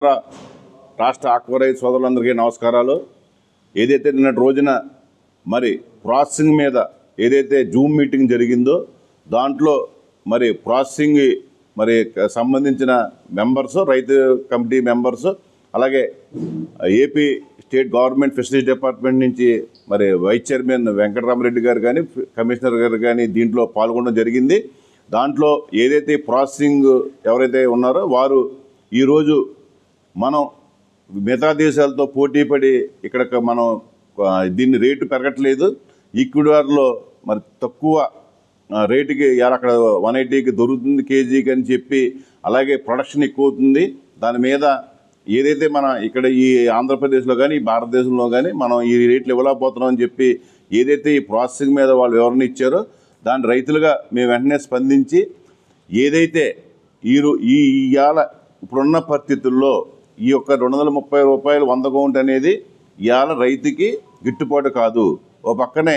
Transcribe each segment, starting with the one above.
రాష్ట్ర ఆక్వా రైతు సోదరులందరికీ నమస్కారాలు. ఏదైతే నిన్నటి రోజున మరి ప్రాసెసింగ్ మీద ఏదైతే జూమ్ మీటింగ్ జరిగిందో దాంట్లో మరి ప్రాసెసింగ్ మరి సంబంధించిన మెంబర్స్, రైతు కమిటీ మెంబర్స్, అలాగే AP state government fisheries department నుంచి మరి వైస్ చైర్మన్ వెంకటరామరెడ్డి గారు కానీ, కమిషనర్ గారు కానీ దీంట్లో పాల్గొనడం జరిగింది. దాంట్లో ఏదైతే ప్రాసెసింగ్ ఎవరైతే ఉన్నారో వారు ఈరోజు మనం మిగతా దేశాలతో పోటీపడి ఇక్కడ మనం దీన్ని రేటు పెరగట్లేదు. ఈక్విడార్లో మరి తక్కువ రేటుకి అక్కడ 180కి దొరుకుతుంది కేజీకి అని చెప్పి, అలాగే ప్రొడక్షన్ ఎక్కువ అవుతుంది. దాని మీద ఏదైతే మన ఇక్కడ ఈ ఆంధ్రప్రదేశ్లో కానీ ఈ భారతదేశంలో కానీ మనం ఈ రేట్లు ఇవ్వలేకపోతున్నాం అని చెప్పి ఏదైతే ఈ ప్రాసెసింగ్ మీద వాళ్ళు వివరణ ఇచ్చారో దాని రైతులుగా మేము వెంటనే స్పందించి ఏదైతే ఇవాళ ఇప్పుడున్న పరిస్థితుల్లో ఈ యొక్క 230 రూపాయలు 100 కౌంట్ అనేది ఇవాళ రైతుకి గిట్టుబాటు కాదు. ఓ పక్కనే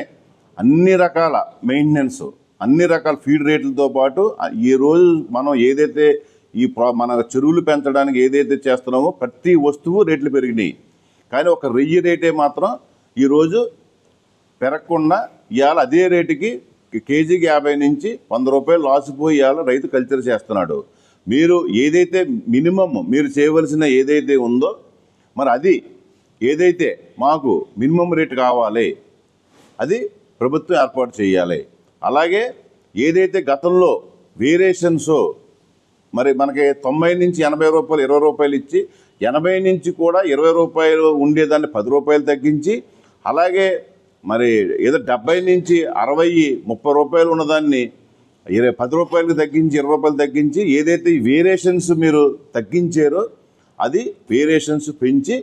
అన్ని రకాల మెయింటెనెన్స్, అన్ని రకాల ఫీడ్ రేట్లతో పాటు ఈరోజు మనం ఏదైతే మన చెరువులు పెంచడానికి ఏదైతే చేస్తున్నామో ప్రతి వస్తువు రేట్లు పెరిగినాయి. కానీ ఒక రొయ్యి రేటే మాత్రం ఈరోజు పెరగకుండా ఇవాళ అదే రేటుకి కేజీకి 50 నుంచి 100 రూపాయలు లాసిపోయి ఇవాళ రైతు కల్చర్ చేస్తున్నాడు. మీరు ఏదైతే మినిమమ్ మీరు చేయవలసిన ఏదైతే ఉందో మరి అది ఏదైతే మాకు మినిమం రేటు కావాలి అది ప్రభుత్వం ఏర్పాటు చేయాలి. అలాగే ఏదైతే గతంలో వేరియేషన్స్ మరి మనకి 90 నుంచి 80 రూపాయలు 20 రూపాయలు ఇచ్చి 80 నుంచి కూడా 20 రూపాయలు ఉండేదాన్ని 10 రూపాయలు తగ్గించి, అలాగే మరి ఏదో 70 నుంచి 60 30 రూపాయలు ఉన్నదాన్ని 10 రూపాయలకు తగ్గించి 20 రూపాయలు తగ్గించి ఏదైతే వేరియేషన్స్ మీరు తగ్గించారో అది వేరియేషన్స్ పెంచి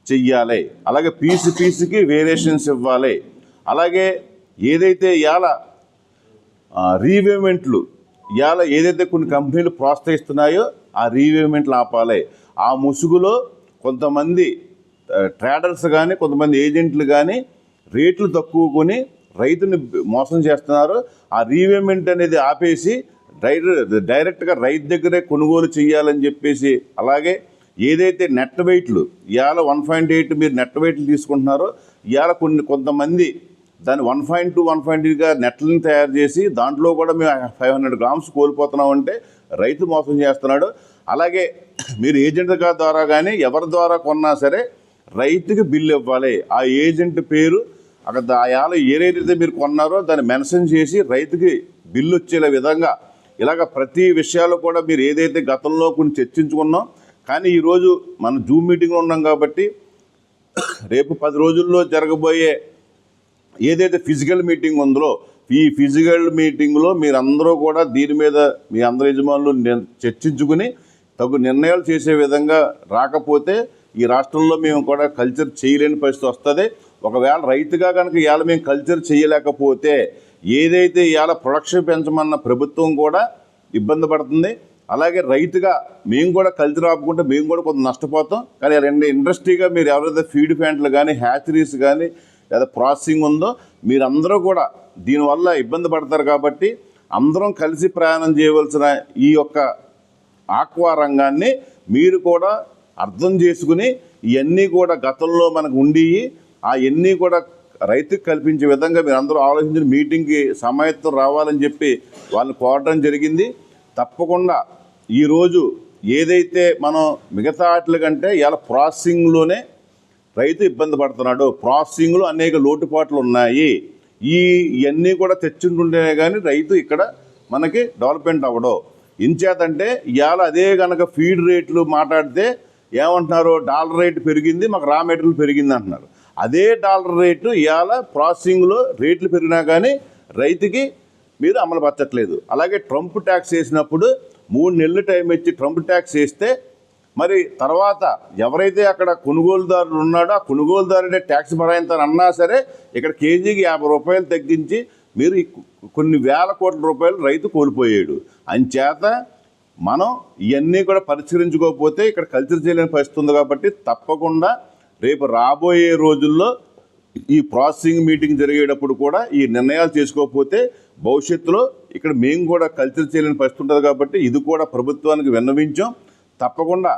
చెయ్యాలి. అలాగే పీసుకి వేరియేషన్స్ ఇవ్వాలి. అలాగే ఏదైతే ఇవాళ రీవేమెంట్లు ఇవాళ ఏదైతే కొన్ని కంపెనీలు ప్రోత్సహిస్తున్నాయో ఆ రీవేమెంట్లు ఆపాలి. ఆ ముసుగులో కొంతమంది ట్రేడర్స్ కానీ కొంతమంది ఏజెంట్లు కానీ రేట్లు తక్కువ కొని రైతుని మోసం చేస్తున్నారు. ఆ రీవేమెంట్ అనేది ఆపేసి డైరెక్ట్గా రైతు దగ్గరే కొనుగోలు చేయాలని చెప్పేసి, అలాగే ఏదైతే నెట్ వెయిట్లు ఇవాళ 1.8 మీరు నెట్ వెయిట్లు తీసుకుంటున్నారో ఇవాళ కొంతమంది దాన్ని 1.2 1.3గా నెట్లను తయారు చేసి దాంట్లో కూడా మేము 500 గ్రామ్స్ కోల్పోతున్నామంటే రైతు మోసం చేస్తున్నాడు. అలాగే మీరు ఏజెంట్ ద్వారా కానీ ఎవరి ద్వారా కొన్నా సరే రైతుకి బిల్లు ఇవ్వాలి. ఆ ఏజెంట్ పేరు అక్కడ ఇవాళ ఏదైతే మీరు కొన్నారో దాన్ని మెన్షన్ చేసి రైతుకి బిల్లు వచ్చే విధంగా ఇలాగ ప్రతి విషయాలు కూడా మీరు ఏదైతే గతంలో కొన్ని చర్చించుకున్నాం. కానీ ఈరోజు మనం జూమ్ మీటింగ్లో ఉన్నాం కాబట్టి రేపు 10 రోజుల్లో జరగబోయే ఏదైతే ఫిజికల్ మీటింగ్ ఉందో ఈ ఫిజికల్ మీటింగ్లో మీరందరూ కూడా దీని మీద మీ అందరి యజమానులు చర్చించుకుని తగు నిర్ణయాలు చేసే విధంగా రాకపోతే ఈ రాష్ట్రంలో మేము కూడా కల్చర్ చేయలేని పరిస్థితి వస్తుంది. ఒకవేళ రైతుగా కనుక ఇవాళ మేము కల్చర్ చేయలేకపోతే ఏదైతే ఇవాళ ప్రొడక్షన్ పెంచమన్న ప్రభుత్వం కూడా ఇబ్బంది పడుతుంది. అలాగే రైతుగా మేము కూడా కల్చర్ ఆపుకుంటే మేము కూడా కొంత నష్టపోతాం. కానీ ఇండస్ట్రీగా మీరు ఎవరైతే ఫీడ్ ప్యాంట్లు కానీ హ్యాచరీస్ కానీ లేదా ప్రాసెసింగ్ ఉందో మీరందరూ కూడా దీనివల్ల ఇబ్బంది పడతారు. కాబట్టి అందరం కలిసి ప్రయాణం చేయవలసిన ఈ యొక్క ఆక్వా రంగాన్ని మీరు కూడా అర్థం చేసుకుని ఇవన్నీ కూడా గతంలో మనకు ఉండి అవన్నీ కూడా రైతుకు కల్పించే విధంగా మీరు అందరూ ఆలోచించిన మీటింగ్కి సమాయత్తం రావాలని చెప్పి వాళ్ళని కోరడం జరిగింది. తప్పకుండా ఈరోజు ఏదైతే మనం మిగతా వాటి కంటే ఇలా ప్రాసెసింగ్లోనే రైతు ఇబ్బంది పడుతున్నాడు. ప్రాసెసింగ్లో అనేక లోటుపాట్లు ఉన్నాయి. ఇవన్నీ కూడా తెచ్చుకుంటుంటేనే కానీ రైతు ఇక్కడ మనకి డెవలప్మెంట్ అవ్వడం. ఇంచేతంటే ఇవాళ అదే కనుక ఫీడ్ రేట్లు మాట్లాడితే ఏమంటున్నారు, డాలర్ రేటు పెరిగింది మాకు రా మెటీరియల్ పెరిగింది అంటున్నారు. అదే డాలర్ రేటు ఇవాళ ప్రాసెసింగ్లో రేట్లు పెరిగినా కానీ రైతుకి మీరు అమలు పరచట్లేదు. అలాగే ట్రంప్ ట్యాక్స్ వేసినప్పుడు 3 నెలలు టైం ఇచ్చి ట్రంప్ ట్యాక్స్ వేస్తే మరి తర్వాత ఎవరైతే అక్కడ కొనుగోలుదారులు ఉన్నాడో ఆ కొనుగోలుదారుడే ట్యాక్స్ భరాయించాలని అన్నా సరే ఇక్కడ కేజీకి 50 రూపాయలు తగ్గించి మీరు కొన్ని వేల కోట్ల రూపాయలు రైతు కోల్పోయాడు. అంచేత మనం ఇవన్నీ కూడా పరిష్కరించుకోకపోతే ఇక్కడ కల్చర్ చేయలేని పరిస్థితి ఉంది. కాబట్టి తప్పకుండా రేపు రాబోయే రోజుల్లో ఈ ప్రాసెసింగ్ మీటింగ్ జరిగేటప్పుడు కూడా ఈ నిర్ణయాలు చేసుకోకపోతే భవిష్యత్తులో ఇక్కడ మేము కూడా కల్చర్ చేయలేని పరిస్థితి ఉంటుంది. కాబట్టి ఇది కూడా ప్రభుత్వానికి విన్నవించాం. తప్పకుండా